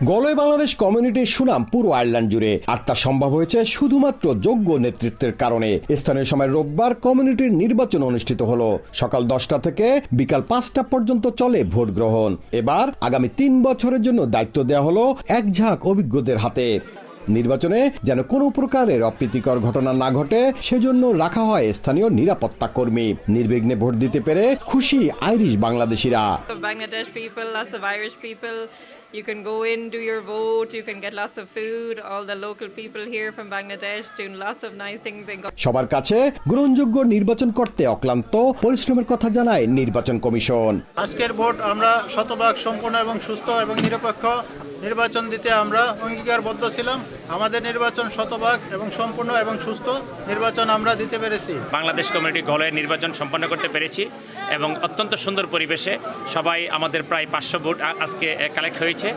গলয় বাংলাদেশ কমিউনিটির সুনাম পুরো আয়ারল্যান্ড জুড়ে, আর তা সম্ভব হয়েছে শুধুমাত্র যোগ্য নেতৃত্বের কারণে। স্থানীয় সময় রোববার কমিউনিটির নির্বাচন অনুষ্ঠিত হলো। সকাল 10টা থেকে বিকাল 5টা পর্যন্ত চলে ভোট গ্রহণ। এবার আগামী 3 বছরের জন্য দায়িত্ব দেওয়া হলো এক ঝাঁক অভিজ্ঞদের হাতে। নির্বাচনে যেন কোনো প্রকারের অপ্রীতিকর ঘটনা না ঘটে, সেজন্য রাখা হয় স্থানীয় নিরাপত্তা কর্মী। নির্বিঘ্নে ভোট দিতে পেরে খুশি আইরিশ বাংলাদেশিরা। Bangladesh people, lots of Irish people. You can go in, do your vote, you can get lots of food. All the local people here from Bangladesh doing lots of nice things. সবার কাছে গ্রহণযোগ্য নির্বাচন করতে অক্লান্ত পরিশ্রমের কথা জানায় নির্বাচন কমিশন। আজকের ভোট আমরা শতভাগ সম্পূর্ণ এবং সুস্থ এবং নিরপেক্ষ নির্বাচন দিতে আমরা অঙ্গীকারবদ্ধ ছিলাম। আমাদের নির্বাচন শতভাগ এবং সম্পূর্ণ এবং সুস্থ নির্বাচন আমরা দিতে পেরেছি। বাংলাদেশ কমিউনিটি গলয়ে নির্বাচন সম্পন্ন করতে পেরেছি এবং অত্যন্ত সুন্দর পরিবেশে সবাই আমাদের প্রায় 500 ভোট আজকে কালেক্ট হয়েছে।